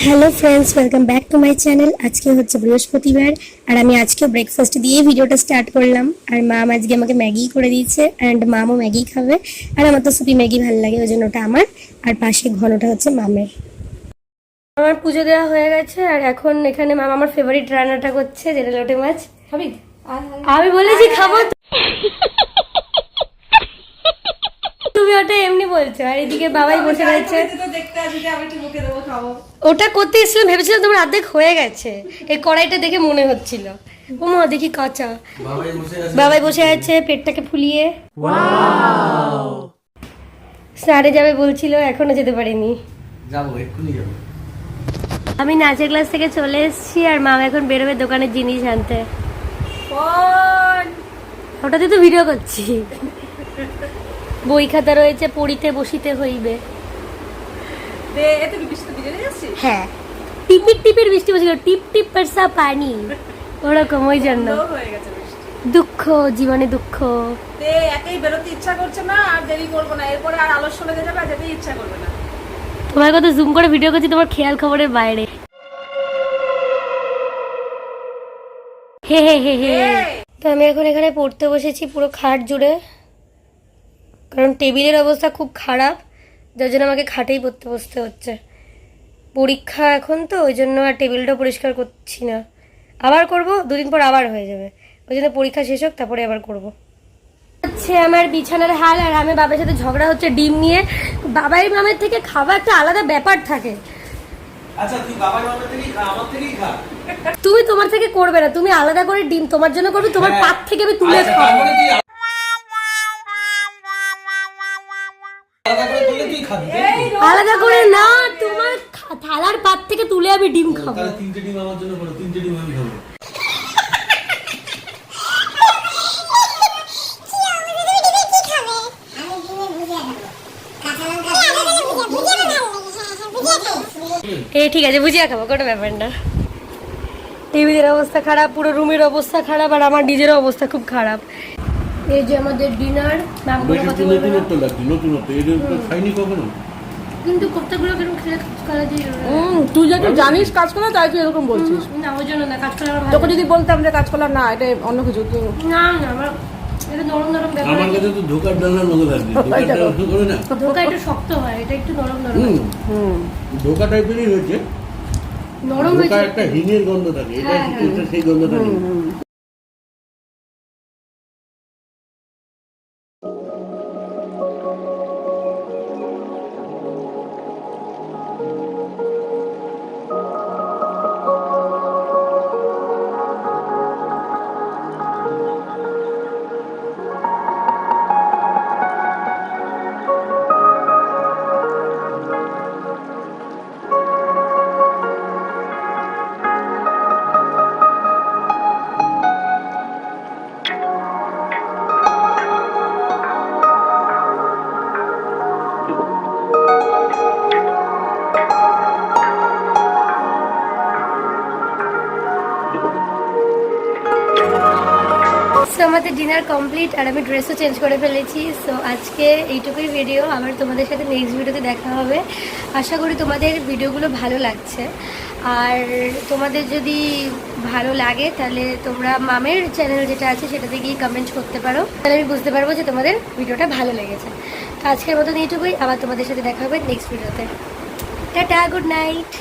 Hello friends, welcome back to my channel. আজকে হচ্ছে বৃহস্পতিবার আর আমি আজকে ব্রেকফাস্ট দিয়ে ভিডিওটা স্টার্ট করলাম। আর মাম আজকে আমাকে ম্যাগি করে দিয়েছে অ্যান্ড মামও ম্যাগি খাবে। আর আমার তো সুপি ম্যাগি ভালো লাগে, ওই জন্য ওটা আমার। আর পাশে ঘনটা হচ্ছে মামের। আমার পুজো দেওয়া হয়ে গেছে আর এখন এখানে মাম আমার ফেভারিট রান্নাটা করছে, যেটা লোটে মাছ। খাবি? আমি বলেছি খাবো, তুমি ওটা এমনি বলছো। আর এদিকে বাবাই বসে রয়েছে। ওটা করতে এসেছিলাম, ভেবেছিলাম তোমার অর্ধেক হয়ে গেছে। এই কড়াইটা দেখে মনে হচ্ছিল ও মা দেখি কাঁচা। বাবাই বসে আছে পেটটাকে ফুলিয়ে, স্নানে যাবে বলছিল, এখনো যেতে পারিনি। যাবো, এক্ষুনি যাবো। আমি নাচের ক্লাস থেকে চলে এসেছি আর মা এখন বেরোবে দোকানের জিনিস আনতে। ওটাতে তো ভিডিও করছি। বই খাতা রয়েছে, পড়িতে বসিতে হইবে। হ্যাঁ, টিপির টিপির বৃষ্টি পড়ছিল, টিপ টিপ পড়সা পানি, ওরকম। ওই জন্য দুঃখ, জীবনে দুঃখ। একাই বেরোতে ইচ্ছা করছে না, আর দেরি করবো না, এরপরে আর আলস্য লেগে যাবে, আর যেতে ইচ্ছা করবে না। তোমার কথা জুম করে ভিডিও করছি, তোমার খেয়াল খবরের বাইরে। হে হে হে হে। তো আমি এখন এখানে পড়তে বসেছি পুরো খাট জুড়ে, কারণ টেবিলের অবস্থা খুব খারাপ, যার জন্য আমাকে খাটেই পড়তে বসতে হচ্ছে। পরীক্ষা এখন তো, ওই জন্য আর টেবিলটা পরিষ্কার করছি না। আবার করব, দুদিন পর আবার হয়ে যাবে, ওই জন্য পরীক্ষা শেষ হোক তারপরে আবার করব। হচ্ছে আমার বিছানার হাল, আর আমি বাবার সাথে ঝগড়া হচ্ছে ডিম নিয়ে। বাবাই মামের থেকে খাওয়া একটা আলাদা ব্যাপার থাকে। আচ্ছা, তুই বাবার মামার থেকেই খা, আমার থেকেই খা। তুমি তোমার থেকে করবে না, তুমি আলাদা করে ডিম তোমার জন্য করবে, তোমার পাত থেকে আমি তুলে আচ্ছা, খাবো। তারপরে তুই আলাদা করে তুলে তুই খাবি। আলাদা করে না, তোমার থালার পাত থেকে তুলে আমি ডিম খাবো। তাহলে 3টে ডিম আমার জন্য করো, 3টে ডিম আমি খাবো। ঠিক আছে, বুঝিয়ে খাবো, কোনো ব্যাপার না। টেবিলের অবস্থা খারাপ, পুরো রুমের অবস্থা খারাপ, আর আমার নিজেরও অবস্থা খুব খারাপ। এই যে আমাদের ডিনার, কিন্তু কোপ্তাগুলো কেন খেলে কালা দিয়ে তুই যেটা জানিস কাঁচকলা, তাই তুই এরকম বলছিস। না, ওই জন্য না, কাঁচকলা আমার ভালো তোকে যদি বলতাম যে কাঁচকলা না, এটা অন্য কিছু। না না, আমার এটা নরম নরম ব্যাপার। আমার কাছে তো ধোকার ডালনার মতো লাগছে। ধোকার ডাল করে না, ধোকা একটু শক্ত হয়, এটা একটু নরম নরম। ধোকা টাইপেরই হয়েছে। নরম ধোকা হয়েছে। একটা হিনের গন্ধ থাকে, এটা সেই গন্ধটা নেই। সো আমাদের ডিনার কমপ্লিট আর আমি ড্রেসও চেঞ্জ করে ফেলেছি। সো আজকে এইটুকুই ভিডিও, আবার তোমাদের সাথে নেক্সট ভিডিওতে দেখা হবে। আশা করি তোমাদের ভিডিওগুলো ভালো লাগছে, আর তোমাদের যদি ভালো লাগে তাহলে তোমরা মামের চ্যানেল যেটা আছে সেটাতে গিয়ে কমেন্ট করতে পারো, তাহলে আমি বুঝতে পারবো যে তোমাদের ভিডিওটা ভালো লেগেছে। তো আজকের মতন এইটুকুই, আবার তোমাদের সাথে দেখা হবে নেক্সট ভিডিওতে। Tata, good night.